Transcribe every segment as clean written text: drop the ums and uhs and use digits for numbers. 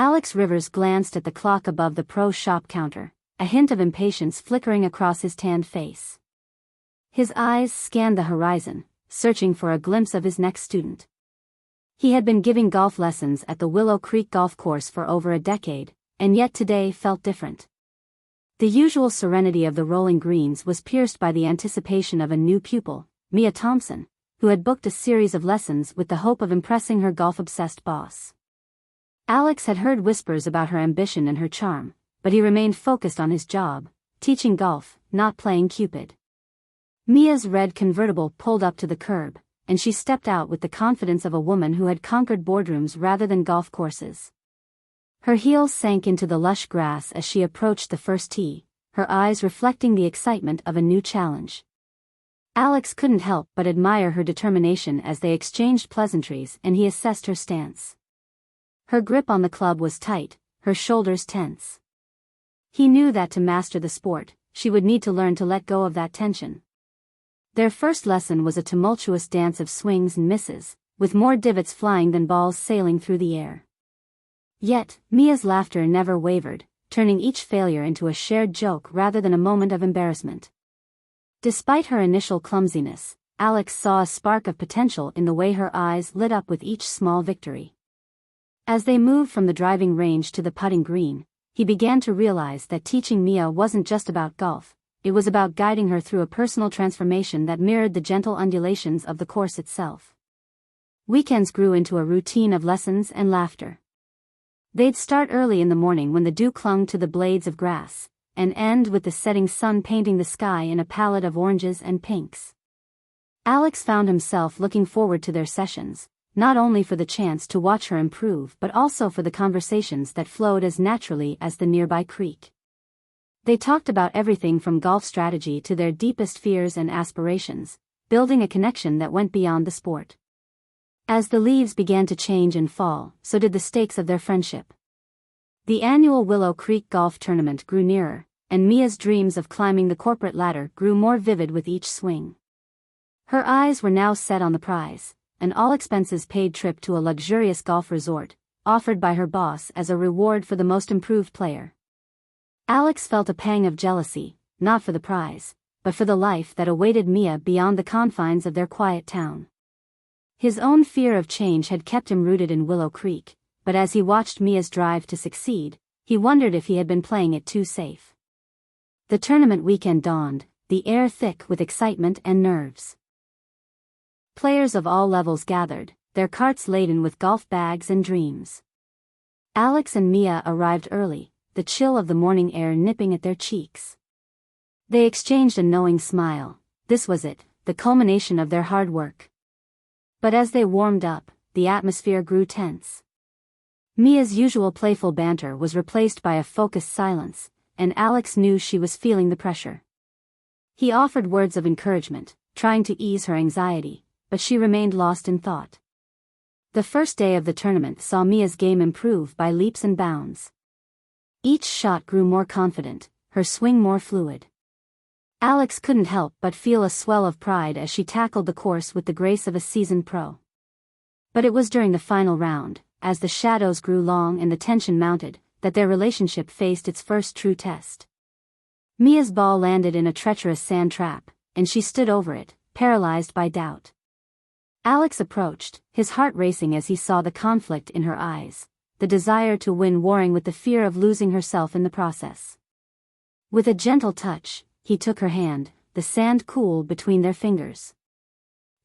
Alex Rivers glanced at the clock above the pro shop counter, a hint of impatience flickering across his tanned face. His eyes scanned the horizon, searching for a glimpse of his next student. He had been giving golf lessons at the Willow Creek golf course for over a decade, and yet today felt different. The usual serenity of the rolling greens was pierced by the anticipation of a new pupil, Mia Thompson, who had booked a series of lessons with the hope of impressing her golf-obsessed boss. Alex had heard whispers about her ambition and her charm, but he remained focused on his job, teaching golf, not playing Cupid. Mia's red convertible pulled up to the curb, and she stepped out with the confidence of a woman who had conquered boardrooms rather than golf courses. Her heels sank into the lush grass as she approached the first tee, her eyes reflecting the excitement of a new challenge. Alex couldn't help but admire her determination as they exchanged pleasantries and he assessed her stance. Her grip on the club was tight, her shoulders tense. He knew that to master the sport, she would need to learn to let go of that tension. Their first lesson was a tumultuous dance of swings and misses, with more divots flying than balls sailing through the air. Yet, Mia's laughter never wavered, turning each failure into a shared joke rather than a moment of embarrassment. Despite her initial clumsiness, Alex saw a spark of potential in the way her eyes lit up with each small victory. As they moved from the driving range to the putting green, he began to realize that teaching Mia wasn't just about golf, it was about guiding her through a personal transformation that mirrored the gentle undulations of the course itself. Weekends grew into a routine of lessons and laughter. They'd start early in the morning when the dew clung to the blades of grass, and end with the setting sun painting the sky in a palette of oranges and pinks. Alex found himself looking forward to their sessions, not only for the chance to watch her improve but also for the conversations that flowed as naturally as the nearby creek. They talked about everything from golf strategy to their deepest fears and aspirations, building a connection that went beyond the sport. As the leaves began to change and fall, so did the stakes of their friendship. The annual Willow Creek golf tournament grew nearer, and Mia's dreams of climbing the corporate ladder grew more vivid with each swing. Her eyes were now set on the prize, an all-expenses-paid trip to a luxurious golf resort, offered by her boss as a reward for the most improved player. Alex felt a pang of jealousy, not for the prize, but for the life that awaited Mia beyond the confines of their quiet town. His own fear of change had kept him rooted in Willow Creek, but as he watched Mia's drive to succeed, he wondered if he had been playing it too safe. The tournament weekend dawned, the air thick with excitement and nerves. Players of all levels gathered, their carts laden with golf bags and dreams. Alex and Mia arrived early, the chill of the morning air nipping at their cheeks. They exchanged a knowing smile. This was it, the culmination of their hard work. But as they warmed up, the atmosphere grew tense. Mia's usual playful banter was replaced by a focused silence, and Alex knew she was feeling the pressure. He offered words of encouragement, trying to ease her anxiety, but she remained lost in thought. The first day of the tournament saw Mia's game improve by leaps and bounds. Each shot grew more confident, her swing more fluid. Alex couldn't help but feel a swell of pride as she tackled the course with the grace of a seasoned pro. But it was during the final round, as the shadows grew long and the tension mounted, that their relationship faced its first true test. Mia's ball landed in a treacherous sand trap, and she stood over it, paralyzed by doubt. Alex approached, his heart racing as he saw the conflict in her eyes, the desire to win warring with the fear of losing herself in the process. With a gentle touch, he took her hand, the sand cool between their fingers.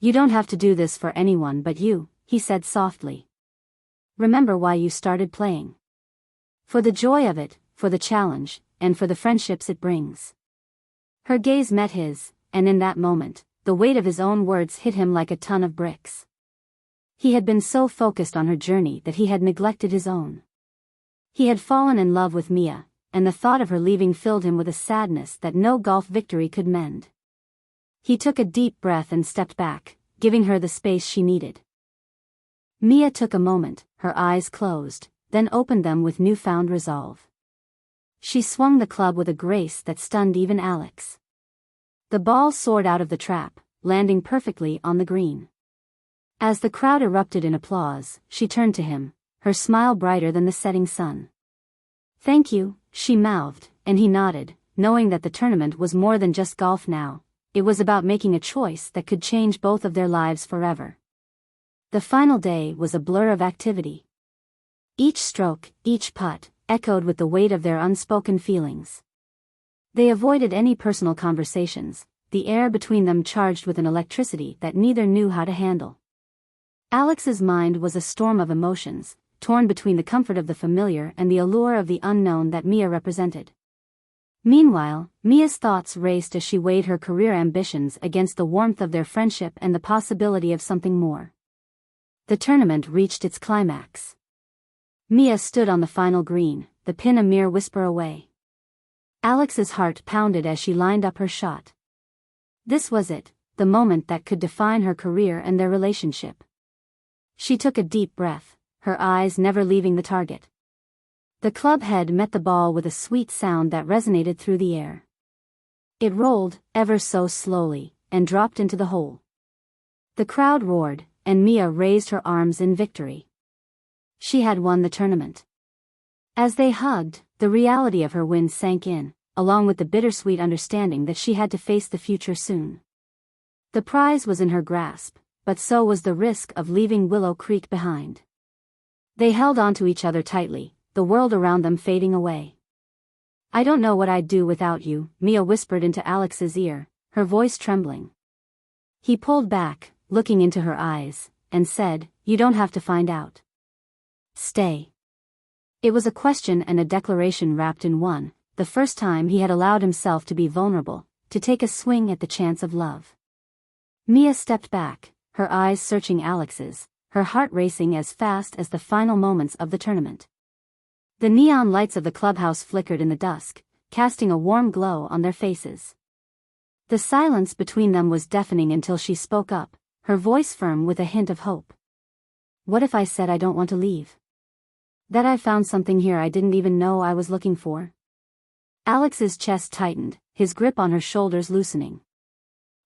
"You don't have to do this for anyone but you," he said softly. "Remember why you started playing. For the joy of it, for the challenge, and for the friendships it brings." Her gaze met his, and in that moment, the weight of his own words hit him like a ton of bricks. He had been so focused on her journey that he had neglected his own. He had fallen in love with Mia, and the thought of her leaving filled him with a sadness that no golf victory could mend. He took a deep breath and stepped back, giving her the space she needed. Mia took a moment, her eyes closed, then opened them with newfound resolve. She swung the club with a grace that stunned even Alex. The ball soared out of the trap, landing perfectly on the green. As the crowd erupted in applause, she turned to him, her smile brighter than the setting sun. "Thank you," she mouthed, and he nodded, knowing that the tournament was more than just golf now. It was about making a choice that could change both of their lives forever. The final day was a blur of activity. Each stroke, each putt, echoed with the weight of their unspoken feelings. They avoided any personal conversations, the air between them charged with an electricity that neither knew how to handle. Alex's mind was a storm of emotions, torn between the comfort of the familiar and the allure of the unknown that Mia represented. Meanwhile, Mia's thoughts raced as she weighed her career ambitions against the warmth of their friendship and the possibility of something more. The tournament reached its climax. Mia stood on the final green, the pin a mere whisper away. Alex's heart pounded as she lined up her shot. This was it, the moment that could define her career and their relationship. She took a deep breath, her eyes never leaving the target. The club head met the ball with a sweet sound that resonated through the air. It rolled, ever so slowly, and dropped into the hole. The crowd roared, and Mia raised her arms in victory. She had won the tournament. As they hugged, the reality of her win sank in, along with the bittersweet understanding that she had to face the future soon. The prize was in her grasp, but so was the risk of leaving Willow Creek behind. They held onto each other tightly, the world around them fading away. "I don't know what I'd do without you," Mia whispered into Alex's ear, her voice trembling. He pulled back, looking into her eyes, and said, "You don't have to find out. Stay." It was a question and a declaration wrapped in one, the first time he had allowed himself to be vulnerable, to take a swing at the chance of love. Mia stepped back, her eyes searching Alex's, her heart racing as fast as the final moments of the tournament. The neon lights of the clubhouse flickered in the dusk, casting a warm glow on their faces. The silence between them was deafening until she spoke up, her voice firm with a hint of hope. "What if I said I don't want to leave? That I found something here I didn't even know I was looking for?" Alex's chest tightened, his grip on her shoulders loosening.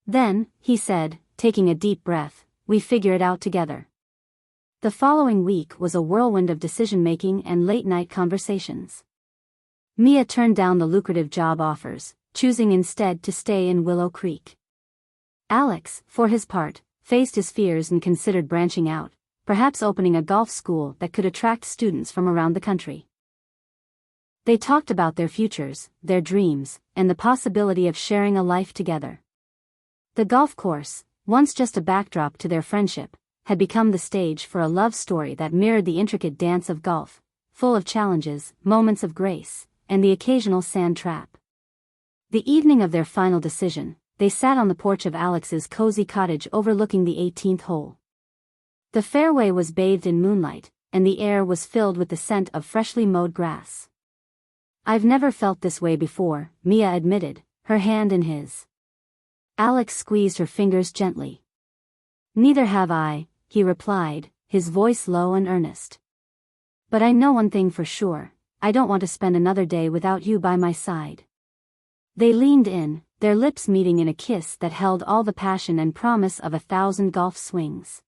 "Then," he said, taking a deep breath, "we figure it out together." The following week was a whirlwind of decision-making and late-night conversations. Mia turned down the lucrative job offers, choosing instead to stay in Willow Creek. Alex, for his part, faced his fears and considered branching out, perhaps opening a golf school that could attract students from around the country. They talked about their futures, their dreams, and the possibility of sharing a life together. The golf course, once just a backdrop to their friendship, had become the stage for a love story that mirrored the intricate dance of golf, full of challenges, moments of grace, and the occasional sand trap. The evening of their final decision, they sat on the porch of Alex's cozy cottage overlooking the 18th hole. The fairway was bathed in moonlight, and the air was filled with the scent of freshly mowed grass. "I've never felt this way before," Mia admitted, her hand in his. Alex squeezed her fingers gently. "Neither have I," he replied, his voice low and earnest. "But I know one thing for sure, I don't want to spend another day without you by my side." They leaned in, their lips meeting in a kiss that held all the passion and promise of 1,000 golf swings.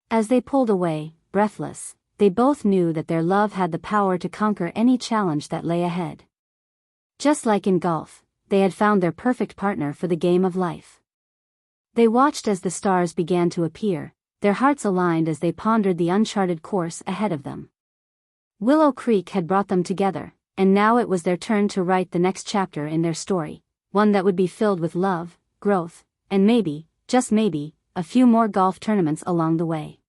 As they pulled away, breathless, they both knew that their love had the power to conquer any challenge that lay ahead. Just like in golf, they had found their perfect partner for the game of life. They watched as the stars began to appear, their hearts aligned as they pondered the uncharted course ahead of them. Willow Creek had brought them together, and now it was their turn to write the next chapter in their story, one that would be filled with love, growth, and maybe, just maybe, a few more golf tournaments along the way.